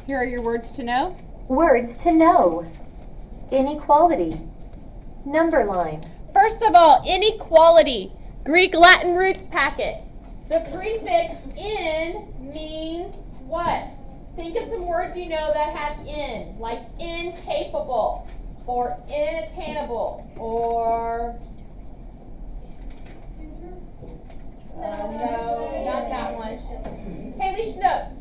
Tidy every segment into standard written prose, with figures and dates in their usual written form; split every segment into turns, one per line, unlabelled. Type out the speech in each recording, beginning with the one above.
Here are your words to know.
Words to know. Inequality. Number line.
First of all, inequality. Greek Latin roots packet. The prefix in means what? Think of some words you know that have in, like incapable, or inattainable, or no, not that one. Haley Schnook.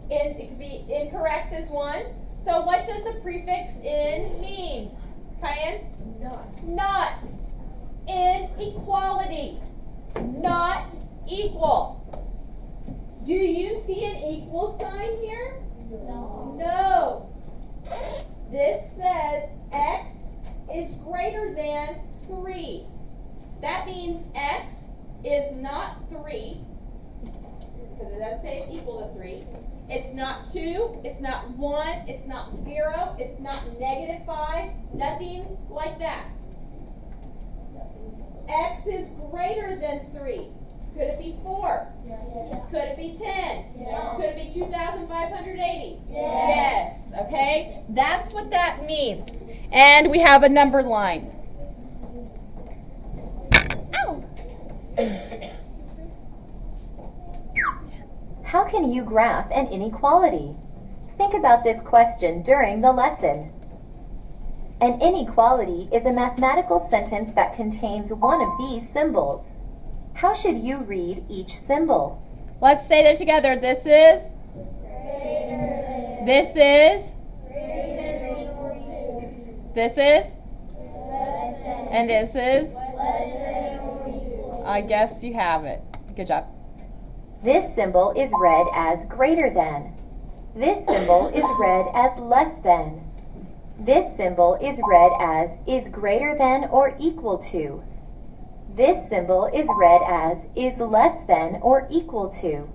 It could be incorrect is one. So what does the prefix in mean? Cayenne? Not. Inequality. Not equal. Do you see an equal sign here? No. This says x is greater than 3. That means x is not 3, because it does say it's equal to 3. It's not 2, it's not 1, it's not 0, it's not -5, nothing like that. X is greater than 3. Could it be 4?
Yes.
Could it be 10?
Yes.
Could it be 2,580?
Yes.
Yes. Okay? That's what that means. And we have a number line. Ow!
How can you graph an inequality? Think about this question during the lesson. An inequality is a mathematical sentence that contains one of these symbols. How should you read each symbol?
Let's say them together. This is. This is. This is. And this is. I guess you have it. Good job.
This symbol is read as greater than. This symbol is read as less than. This symbol is read as is greater than or equal to. This symbol is read as is less than or equal to.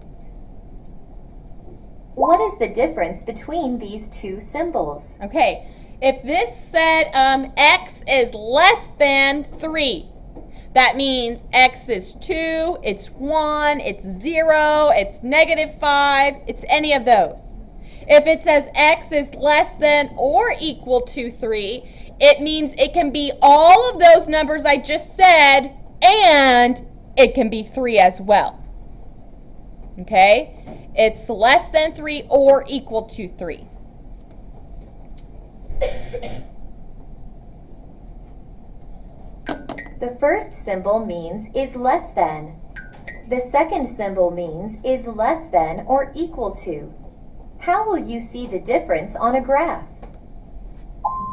What is the difference between these two symbols?
Okay. If this said x is less than 3, that means x is 2, it's 1, it's 0, it's -5, it's any of those. If it says x is less than or equal to 3, it means it can be all of those numbers I just said, and it can be 3 as well. Okay? It's less than 3 or equal to 3.
The first symbol means is less than. The second symbol means is less than or equal to. How will you see the difference on a graph?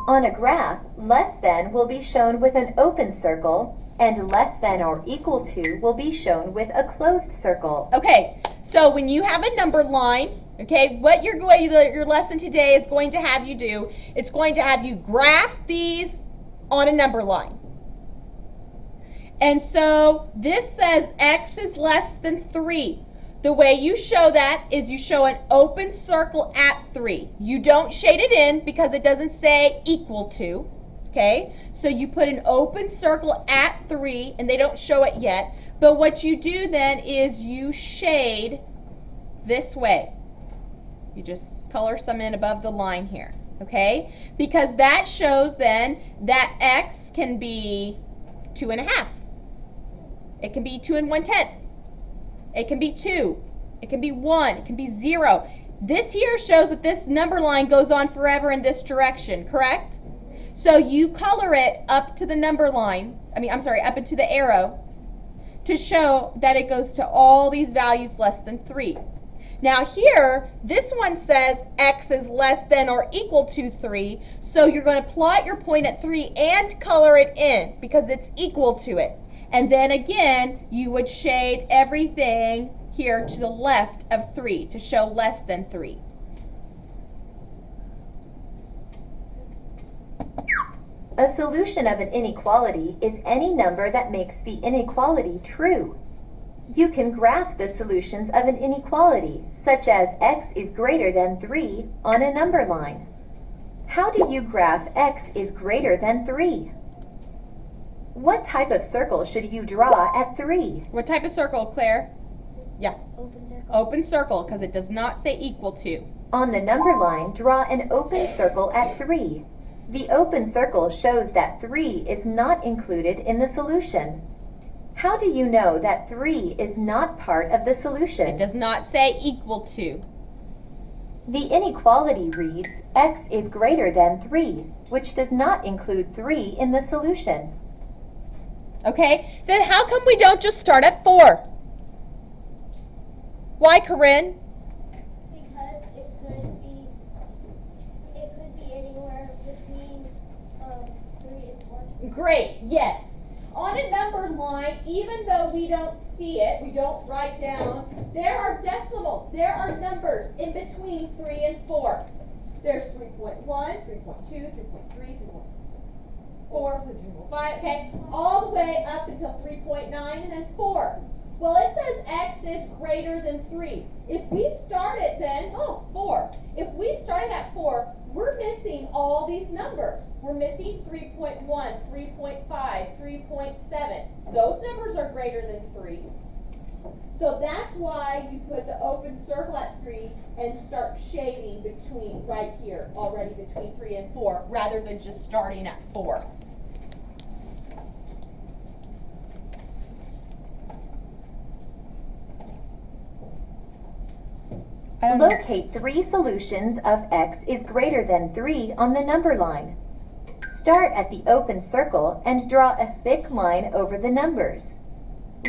On a graph, less than will be shown with an open circle, and less than or equal to will be shown with a closed circle.
Okay, so when you have a number line, okay, what your lesson today is going to have you do, it's going to have you graph these on a number line. And so this says x is less than 3. The way you show that is you show an open circle at 3. You don't shade it in because it doesn't say equal to. Okay, so you put an open circle at 3, and they don't show it yet. But what you do then is you shade this way. You just color some in above the line here. Okay, because that shows then that x can be 2.5. It can be 2 1/10. It can be 2. It can be 1. It can be 0. This here shows that this number line goes on forever in this direction, correct? So you color it up to the number line, up into the arrow, to show that it goes to all these values less than 3. Now here, this one says x is less than or equal to 3, so you're going to plot your point at 3 and color it in because it's equal to it. And then again, you would shade everything here to the left of 3 to show less than 3.
A solution of an inequality is any number that makes the inequality true. You can graph the solutions of an inequality, such as x is greater than 3, on a number line. How do you graph x is greater than 3? What type of circle should you draw at 3?
What type of circle, Claire? Yeah.
Open circle.
Open circle, because it does not say equal to.
On the number line, draw an open circle at 3. The open circle shows that 3 is not included in the solution. How do you know that 3 is not part of the solution?
It does not say equal to.
The inequality reads x is greater than 3, which does not include 3 in the solution.
Okay, then how come we don't just start at 4? Why, Corinne?
Because it could be anywhere between 3 and 4.
Great, yes. On a number line, even though we don't see it, we don't write down, there are decimals, there are numbers in between 3 and 4. There's 3.1, 3.2, 3.3, 3.4, 3.5, okay, all the way up until 3.9 and then 4. Well, it says x is greater than 3. If we start it then, 4. If we started at 4, we're missing all these numbers. We're missing 3.1, 3.5, 3.7. Those numbers are greater than 3. So that's why you put the open circle at 3 and start shading between, right here, already between 3 and 4, rather than just starting at 4.
Locate 3 solutions of x is greater than 3 on the number line. Start at the open circle and draw a thick line over the numbers.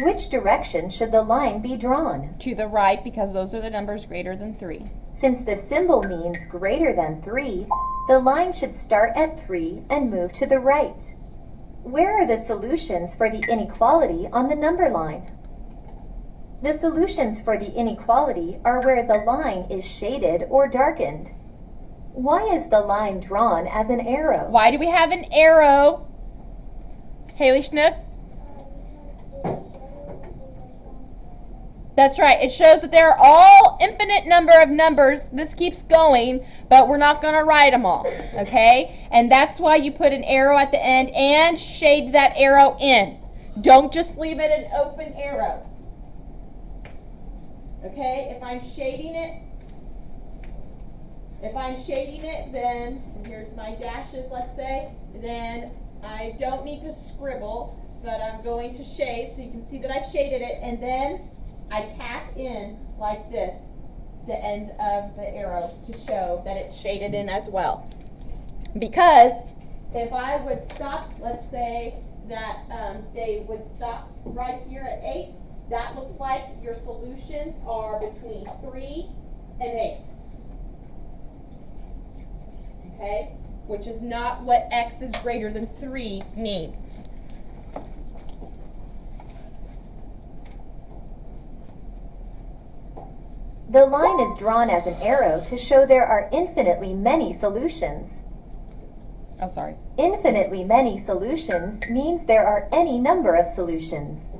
Which direction should the line be drawn?
To the right, because those are the numbers greater than 3.
Since the symbol means greater than 3, the line should start at 3 and move to the right. Where are the solutions for the inequality on the number line? The solutions for the inequality are where the line is shaded or darkened. Why is the line drawn as an arrow?
Why do we have an arrow? Haley Schnook? That's right. It shows that there are all infinite number of numbers. This keeps going, but we're not going to write them all, okay? And that's why you put an arrow at the end and shade that arrow in. Don't just leave it an open arrow. Okay, if I'm shading it, then, and here's my dashes, let's say, then I don't need to scribble, but I'm going to shade, so you can see that I've shaded it, and then I cap in like this, the end of the arrow, to show that it's shaded in as well. Because if I would stop, let's say that they would stop right here at 8, that looks like your solutions are between 3 and 8. Okay? Which is not what x is greater than 3 means.
The line is drawn as an arrow to show there are infinitely many solutions.
Oh, sorry.
Infinitely many solutions means there are any number of solutions.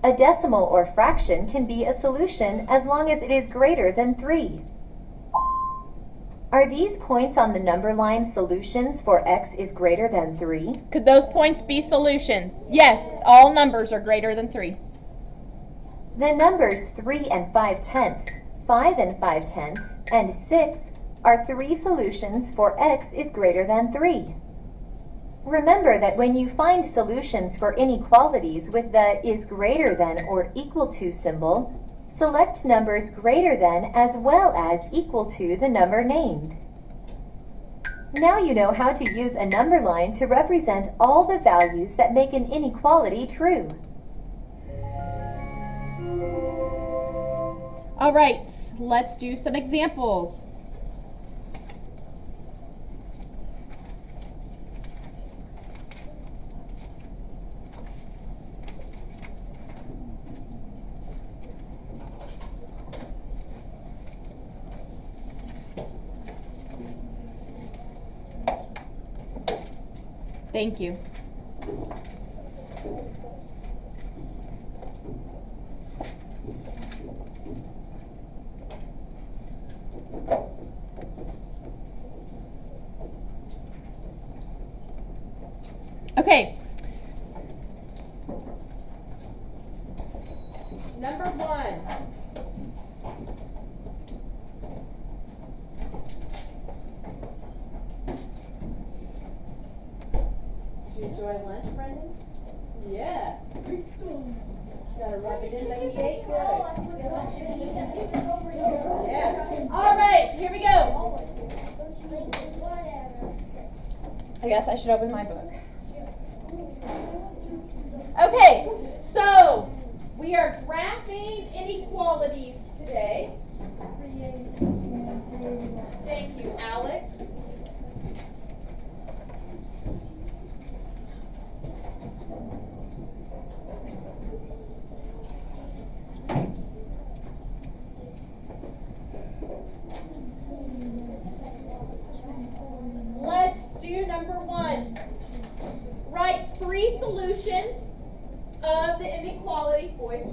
A decimal or fraction can be a solution as long as it is greater than 3. Are these points on the number line solutions for x is greater than 3?
Could those points be solutions? Yes, all numbers are greater than 3.
The numbers 3 and 5/10, 5 and 5/10, and 6 are 3 solutions for x is greater than 3. Remember that when you find solutions for inequalities with the is greater than or equal to symbol, select numbers greater than as well as equal to the number named. Now you know how to use a number line to represent all the values that make an inequality true.
All right, let's do some examples. Thank you. Okay. Number 1. enjoy lunch, Brendan? Yeah. Gotta rub it in like he ate good. Yes. All right, here we go. I guess I should open my book. Okay, so we are graphing inequalities today. Thank you, Alex. Let's do number 1. Write 3 solutions of the inequality. Boys,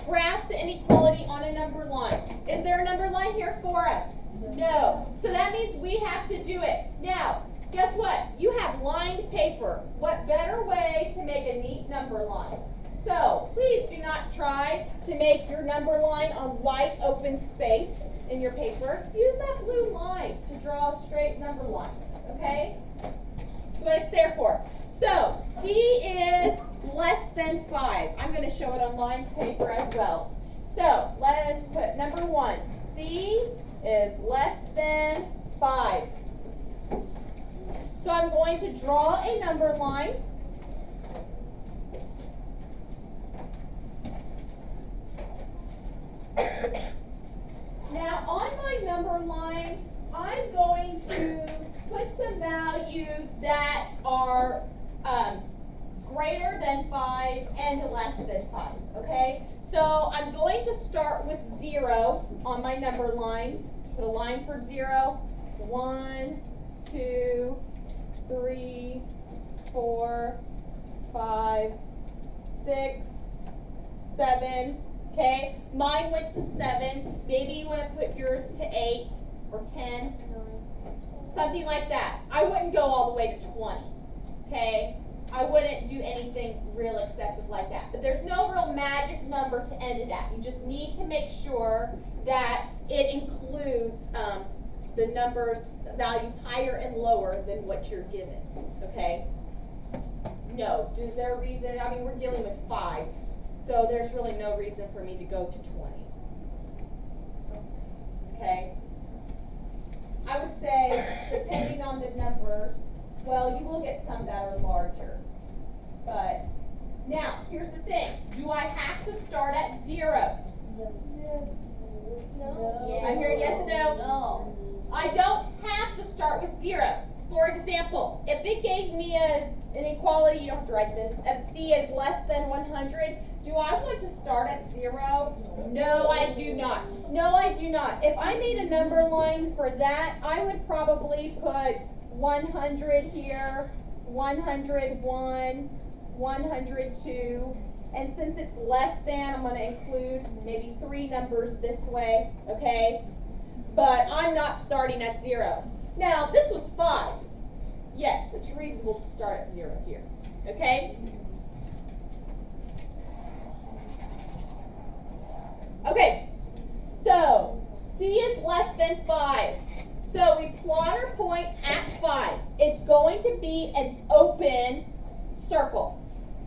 graph the inequality on a number line. Is there a number line here for us? No. So that means we have to do it. Now, guess what? You have lined paper. What better way to make a neat number line? So please do not try to make your number line on white open space in your paper. Use that blue line to draw a straight number line. Okay? That's what it's there for. So C is less than 5. I'm going to show it on lined paper as well. So let's put number 1. C is less than 5. So I'm going to draw a number line. Now on my number line, I'm going to put some values that are greater than 5 and less than 5, okay? So I'm going to start with 0 on my number line. Put a line for 0. 1, 2, 3, 4, 5, 6, 7. Okay, mine went to 7. Maybe you want to put yours to 8 or 10. Something like that. I wouldn't go all the way to 20. Okay? I wouldn't do anything real excessive like that. But there's no real magic number to end it at. You just need to make sure that it includes the numbers, values higher and lower than what you're given. Okay? No. Is there a reason? I mean, we're dealing with 5. So there's really no reason for me to go to 20. Okay? I would say, depending on the numbers, well, you will get some that are larger. But, now, here's the thing. Do I have to start at 0?
Yes. No.
I'm hearing yes and no.
No.
I don't have to start with 0. For example, if it gave me an inequality, you don't have to write this, of C is less than 100, do I want to start at 0? No, I do not. No, I do not. If I made a number line for that, I would probably put 100 here, 101, 102, and since it's less than, I'm going to include maybe 3 numbers this way, okay? But I'm not starting at 0. Now, this was 5. Yes, it's reasonable to start at 0 here, okay? Okay, so C is less than 5. So we plot our point at 5. It's going to be an open circle,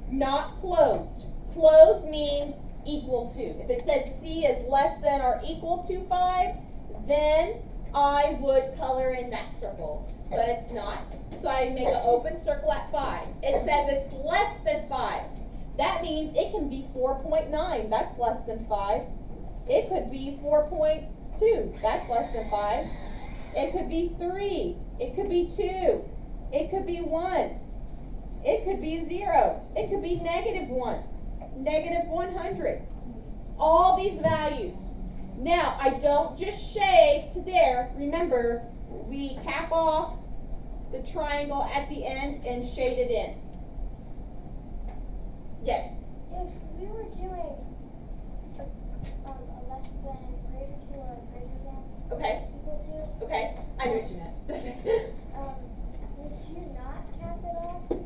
not closed. Closed means equal to. If it said C is less than or equal to 5, then I would color in that circle, but it's not. So I make an open circle at 5. It says it's less than 5. That means it can be 4.9. That's less than 5. It could be 4.2. That's less than 5. It could be 3. It could be 2. It could be 1. It could be 0. It could be -1. -100. All these values. Now, I don't just shade to there. Remember, we cap off the triangle at the end and shade it in. Yes?
If we were doing a less than, greater to, or greater than,
Okay.
equal to,
Okay. I know what you meant.
would you not cap it off, or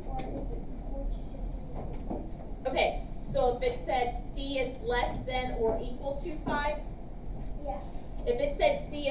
would you just use it?
Okay, so if it said C is less than or equal to 5,
Yeah.
if it said C